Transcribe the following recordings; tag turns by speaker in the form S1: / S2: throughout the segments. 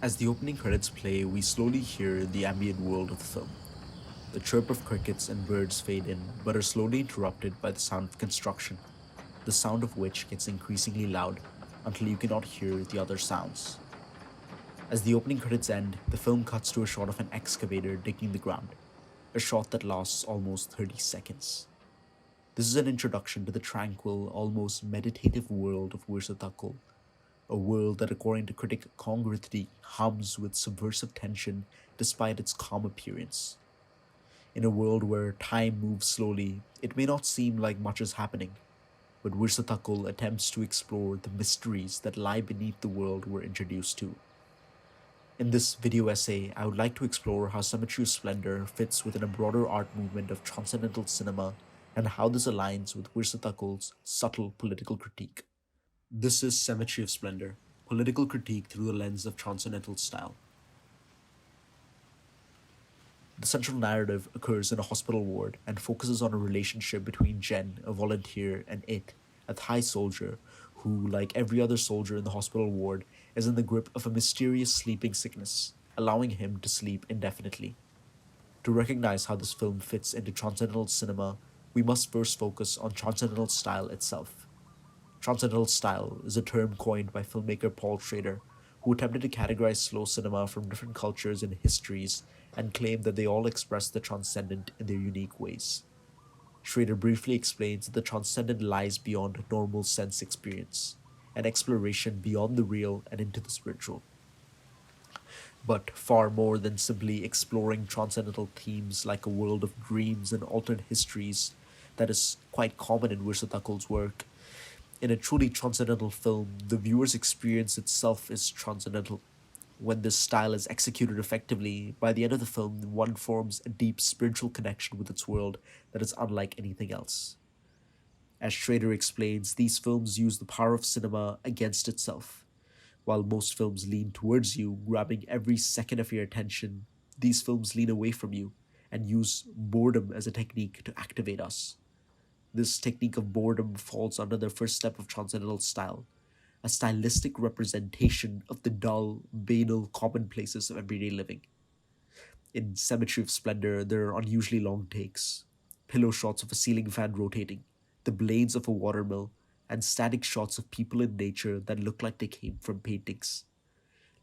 S1: As the opening credits play, we slowly hear the ambient world of the film. The chirp of crickets and birds fade in, but are slowly interrupted by the sound of construction, the sound of which gets increasingly loud until you cannot hear the other sounds. As the opening credits end, the film cuts to a shot of an excavator digging the ground, a shot that lasts almost 30 seconds. This is an introduction to the tranquil, almost meditative world of Weerasethakul, a world that, according to critic Kurungode, hums with subversive tension despite its calm appearance. In a world where time moves slowly, it may not seem like much is happening, but Weerasethakul attempts to explore the mysteries that lie beneath the world we're introduced to. In this video essay, I would like to explore how Symmetry of Splendour fits within a broader art movement of transcendental cinema and how this aligns with Weerasethakul's subtle political critique. This is Symmetry of Splendour, political critique through the lens of transcendental style. The central narrative occurs in a hospital ward and focuses on a relationship between Jen, a volunteer, and It, a Thai soldier who, like every other soldier in the hospital ward, is in the grip of a mysterious sleeping sickness, allowing him to sleep indefinitely. To recognize how this film fits into transcendental cinema, we must first focus on transcendental style itself. Transcendental style is a term coined by filmmaker Paul Schrader, who attempted to categorize slow cinema from different cultures and histories and claimed that they all express the transcendent in their unique ways. Schrader briefly explains that the transcendent lies beyond normal sense experience, an exploration beyond the real and into the spiritual. But far more than simply exploring transcendental themes like a world of dreams and alternate histories that is quite common in Weerasethakul's work, in a truly transcendental film, the viewer's experience itself is transcendental. When this style is executed effectively, by the end of the film, one forms a deep spiritual connection with its world that is unlike anything else. As Schrader explains, these films use the power of cinema against itself. While most films lean towards you, grabbing every second of your attention, these films lean away from you and use boredom as a technique to activate us. This technique of boredom falls under the first step of transcendental style, a stylistic representation of the dull, banal commonplaces of everyday living. In Symmetry of Splendour, there are unusually long takes, pillow shots of a ceiling fan rotating, the blades of a watermill, and static shots of people in nature that look like they came from paintings.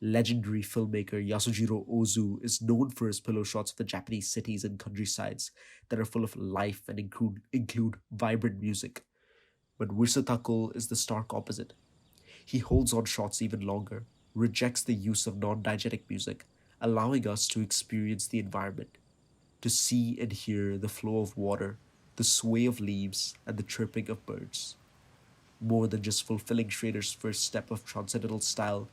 S1: Legendary filmmaker Yasujiro Ozu is known for his pillow shots of the Japanese cities and countrysides that are full of life and include vibrant music. But Weerasethakul is the stark opposite. He holds on shots even longer, rejects the use of non-diegetic music, allowing us to experience the environment, to see and hear the flow of water, the sway of leaves, and the chirping of birds. More than just fulfilling Schrader's first step of transcendental style,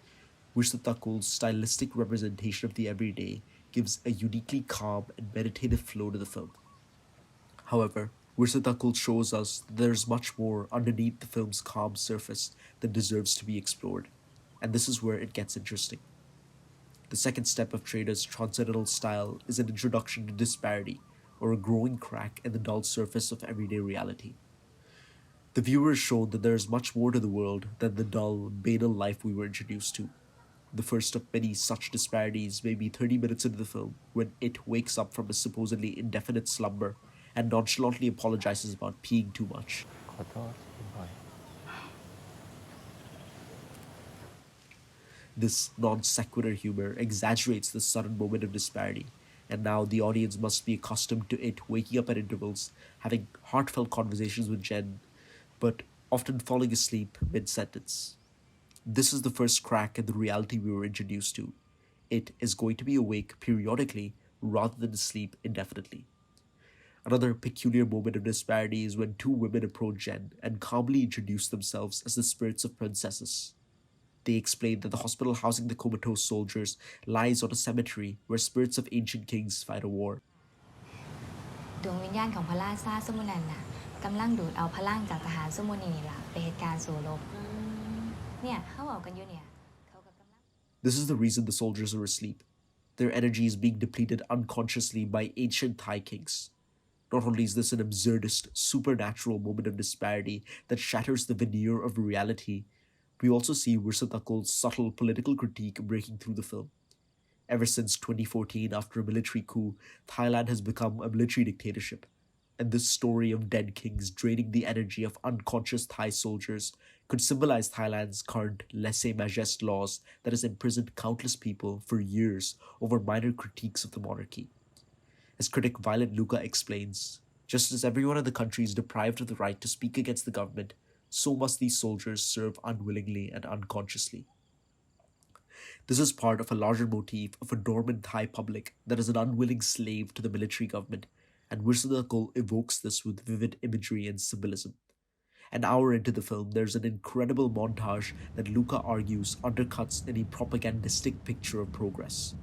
S1: Weerasethakul's stylistic representation of the everyday gives a uniquely calm and meditative flow to the film. However, Weerasethakul shows us that there is much more underneath the film's calm surface that deserves to be explored, and this is where it gets interesting. The second step of Schrader's transcendental style is an introduction to disparity, or a growing crack in the dull surface of everyday reality. The viewer is shown that there is much more to the world than the dull, banal life we were introduced to. The first of many such disparities may be 30 minutes into the film, when It wakes up from a supposedly indefinite slumber and nonchalantly apologizes about peeing too much. This non sequitur humor exaggerates the sudden moment of disparity, and now the audience must be accustomed to It waking up at intervals, having heartfelt conversations with Jen, but often falling asleep mid-sentence. This is the first crack in the reality we were introduced to. It is going to be awake periodically rather than asleep indefinitely. Another peculiar moment of disparity is when two women approach Jen and calmly introduce themselves as the spirits of princesses. They explain that the hospital housing the comatose soldiers lies on a cemetery where spirits of ancient kings fight a war.
S2: ดวงวิญญาณของพระราชาซุมุนันน่ะกำลังดูดเอาพลังจากทหารซุมุนีนี่ล่ะไปเหตุการณ์สู้รบเนี่ยเฮาเว้ากันอยู่เนี่ยเขาก็กำลัง
S1: This is the reason the soldiers are asleep. Their energy is being depleted unconsciously by ancient Thai kings. Not only is this an absurdist, supernatural moment of disparity that shatters the veneer of reality, we also see Weerasethakul's subtle political critique breaking through the film. Ever since 2014, after a military coup, Thailand has become a military dictatorship. And this story of dead kings draining the energy of unconscious Thai soldiers could symbolize Thailand's current Lèse-majesté laws that has imprisoned countless people for years over minor critiques of the monarchy. As critic Violet Luca explains, just as everyone in the country is deprived of the right to speak against the government, so must these soldiers serve unwillingly and unconsciously. This is part of a larger motif of a dormant Thai public that is an unwilling slave to the military government, and Weerasethakul evokes this with vivid imagery and symbolism. An hour into the film, there's an incredible montage that Luca argues undercuts any propagandistic picture of progress.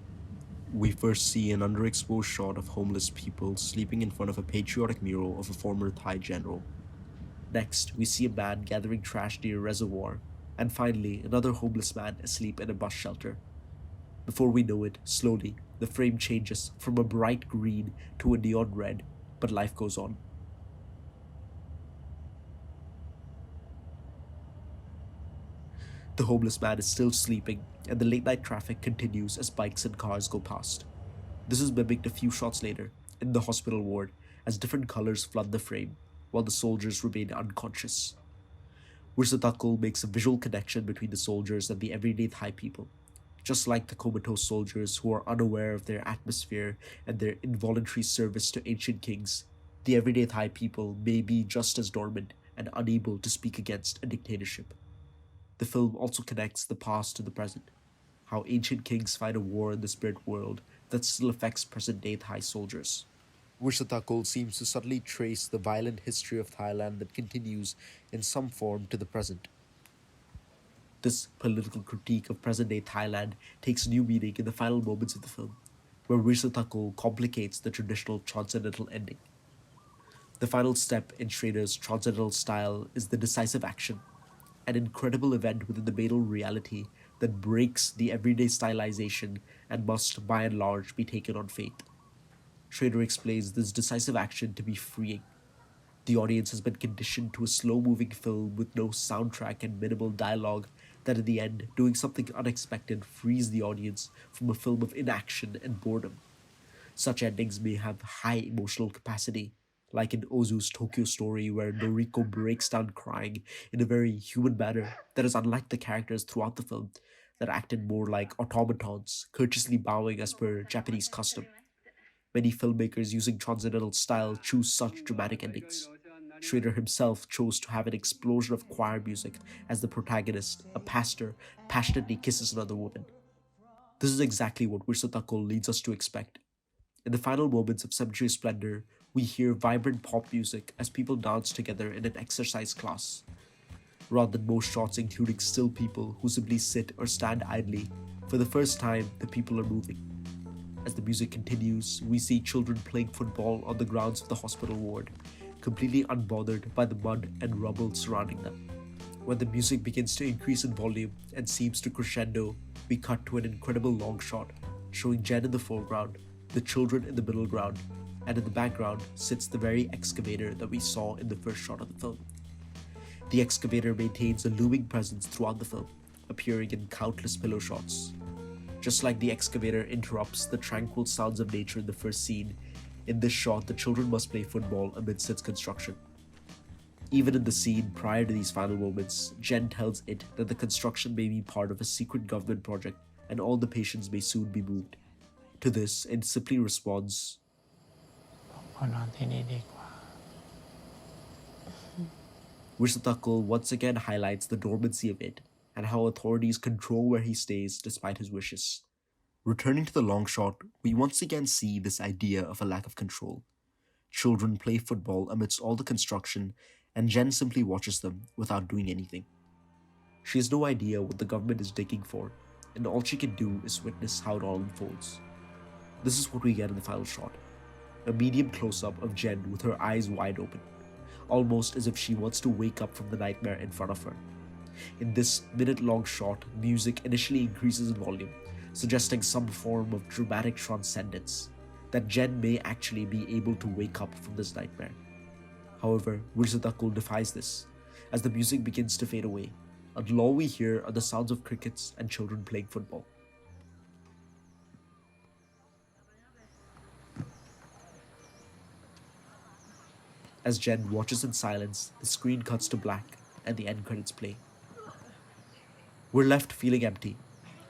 S1: We first see an underexposed shot of homeless people sleeping in front of a patriotic mural of a former Thai general. Next, we see a man gathering trash near a reservoir, and finally, another homeless man asleep in a bus shelter. Before we know it, slowly, the frame changes from a bright green to a neon red, but life goes on. The homeless man is still sleeping, and the late-night traffic continues as bikes and cars go past. This is mimicked a few shots later, in the hospital ward, as different colors flood the frame, while the soldiers remain unconscious. Weerasethakul makes a visual connection between the soldiers and the everyday Thai people. Just like the comatose soldiers who are unaware of their atmosphere and their involuntary service to ancient kings, the everyday Thai people may be just as dormant and unable to speak against a dictatorship. The film also connects the past to the present, how ancient kings fight a war in the spirit world that still affects present-day Thai soldiers. Weerasethakul seems to subtly trace the violent history of Thailand that continues in some form to the present. This political critique of present-day Thailand takes new meaning in the final moments of the film, where Weerasethakul complicates the traditional transcendental ending. The final step in Schrader's transcendental style is the decisive action, an incredible event within the banal reality that breaks the everyday stylization and must, by and large, be taken on faith. Schrader explains this decisive action to be freeing. The audience has been conditioned to a slow-moving film with no soundtrack and minimal dialogue that in the end, doing something unexpected frees the audience from a film of inaction and boredom. Such endings may have high emotional capacity, like in Ozu's Tokyo Story where Noriko breaks down crying in a very human manner that is unlike the characters throughout the film that acted more like automatons, courteously bowing as per Japanese custom. Many filmmakers using transcendental style choose such dramatic endings. Schrader himself chose to have an explosion of choir music as the protagonist, a pastor, passionately kisses another woman. This is exactly what Weerasethakul leads us to expect. In the final moments of Cemetery Splendour, we hear vibrant pop music as people dance together in an exercise class. Rather than most shots including still people who simply sit or stand idly, for the first time, the people are moving. As the music continues, we see children playing football on the grounds of the hospital ward, completely unbothered by the mud and rubble surrounding them. When the music begins to increase in volume and seems to crescendo, we cut to an incredible long shot, showing Jen in the foreground, the children in the middle ground, and in the background sits the very excavator that we saw in the first shot of the film. The excavator maintains a looming presence throughout the film, appearing in countless pillow shots. Just like the excavator interrupts the tranquil sounds of nature in the first scene, in this shot the children must play football amidst its construction. Even in the scene prior to these final moments, Jen tells it that the construction may be part of a secret government project and all the patients may soon be moved. To this, it simply responds, Weerasethakul once again highlights the dormancy of it and how authorities control where he stays despite his wishes. Returning to the long shot, we once again see this idea of a lack of control. Children play football amidst all the construction, and Jen simply watches them without doing anything. She has no idea what the government is digging for, and all she can do is witness how it all unfolds. This is what we get in the final shot. A medium close-up of Jen with her eyes wide open, almost as if she wants to wake up from the nightmare in front of her. In this minute-long shot, music initially increases in volume, suggesting some form of dramatic transcendence, that Jen may actually be able to wake up from this nightmare. However, Weerasethakul defies this, as the music begins to fade away, and all we hear are the sounds of crickets and children playing football. As Jen watches in silence, the screen cuts to black and the end credits play. We're left feeling empty,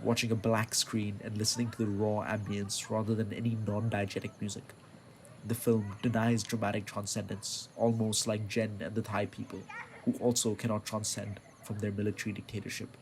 S1: watching a black screen and listening to the raw ambience rather than any non-diegetic music. The film denies dramatic transcendence, almost like Jen and the Thai people, who also cannot transcend from their military dictatorship.